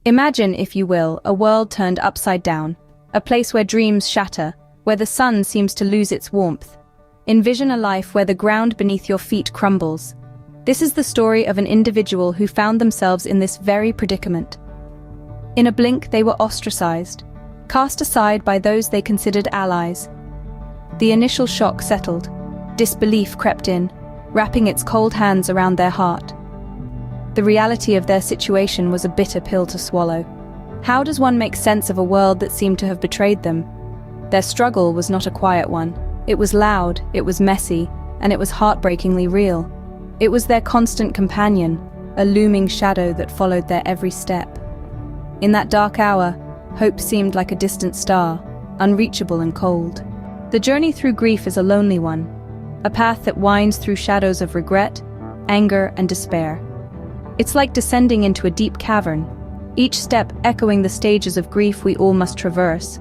Imagine, if you will, a world turned upside down, a place where dreams shatter, where the sun seems to lose its warmth. Envision a life where the ground beneath your feet crumbles. This is the story of an individual who found themselves in this very predicament. In a blink, they were ostracized, cast aside by those they considered allies. The initial shock settled. Disbelief crept in, wrapping its cold hands around their heart. The reality of their situation was a bitter pill to swallow. How does one make sense of a world that seemed to have betrayed them? Their struggle was not a quiet one. It was loud, it was messy, and it was heartbreakingly real. It was their constant companion, a looming shadow that followed their every step. In that dark hour, hope seemed like a distant star, unreachable and cold. The journey through grief is a lonely one, a path that winds through shadows of regret, anger, and despair. It's like descending into a deep cavern, each step echoing the stages of grief we all must traverse.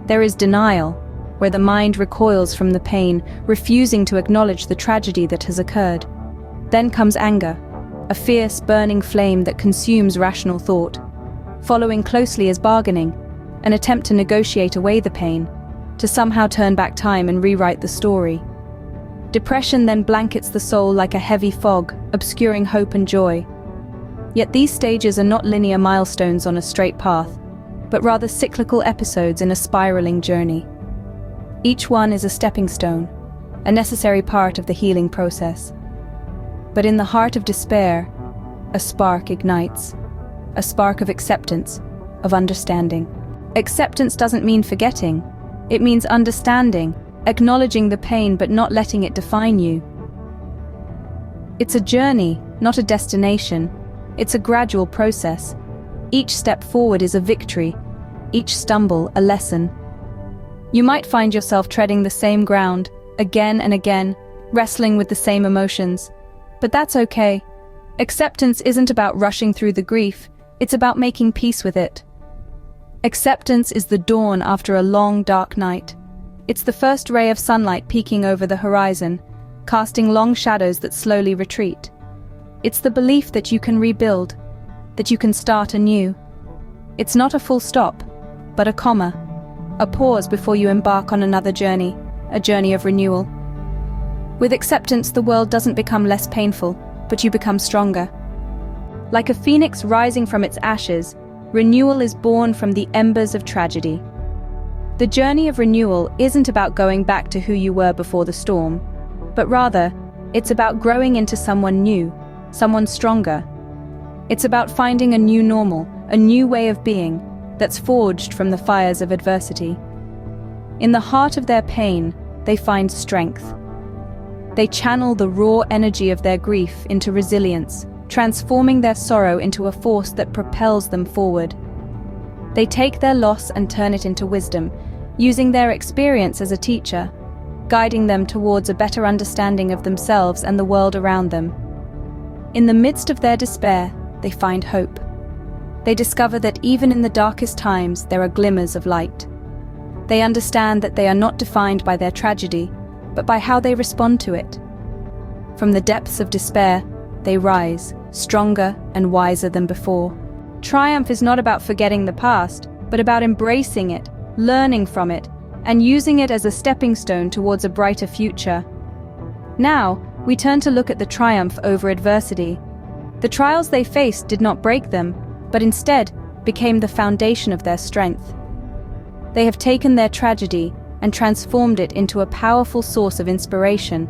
There is denial, where the mind recoils from the pain, refusing to acknowledge the tragedy that has occurred. Then comes anger, a fierce, burning flame that consumes rational thought. Following closely is bargaining, an attempt to negotiate away the pain, to somehow turn back time and rewrite the story. Depression then blankets the soul like a heavy fog, obscuring hope and joy. Yet these stages are not linear milestones on a straight path, but rather cyclical episodes in a spiraling journey. Each one is a stepping stone, a necessary part of the healing process. But in the heart of despair, a spark ignites, a spark of acceptance, of understanding. Acceptance doesn't mean forgetting, it means understanding, acknowledging the pain but not letting it define you. It's a journey, not a destination. It's a gradual process. Each step forward is a victory, each stumble a lesson. You might find yourself treading the same ground, again and again, wrestling with the same emotions. But that's okay. Acceptance isn't about rushing through the grief, it's about making peace with it. Acceptance is the dawn after a long, dark night. It's the first ray of sunlight peeking over the horizon, casting long shadows that slowly retreat. It's the belief that you can rebuild, that you can start anew. It's not a full stop, but a comma, a pause before you embark on another journey, a journey of renewal. With acceptance, the world doesn't become less painful, but you become stronger. Like a phoenix rising from its ashes, renewal is born from the embers of tragedy. The journey of renewal isn't about going back to who you were before the storm, but rather, it's about growing into someone new, someone stronger. It's about finding a new normal, a new way of being, that's forged from the fires of adversity. In the heart of their pain, they find strength. They channel the raw energy of their grief into resilience, transforming their sorrow into a force that propels them forward. They take their loss and turn it into wisdom, using their experience as a teacher, guiding them towards a better understanding of themselves and the world around them. In the midst of their despair, they find hope. They discover that even in the darkest times, there are glimmers of light. They understand that they are not defined by their tragedy, but by how they respond to it. From the depths of despair, they rise, stronger and wiser than before. Triumph is not about forgetting the past, but about embracing it, learning from it, and using it as a stepping stone towards a brighter future. Now, we turn to look at the triumph over adversity. The trials they faced did not break them, but instead became the foundation of their strength. They have taken their tragedy and transformed it into a powerful source of inspiration,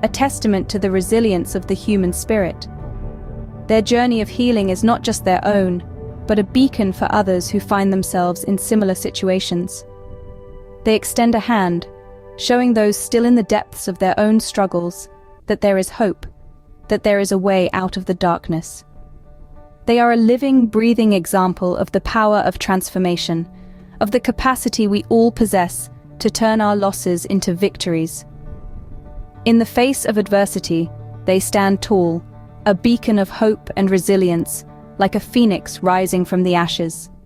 a testament to the resilience of the human spirit. Their journey of healing is not just their own, but a beacon for others who find themselves in similar situations. They extend a hand, showing those still in the depths of their own struggles that there is hope, that there is a way out of the darkness. They are a living, breathing example of the power of transformation, of the capacity we all possess to turn our losses into victories. In the face of adversity, they stand tall, a beacon of hope and resilience, like a phoenix rising from the ashes.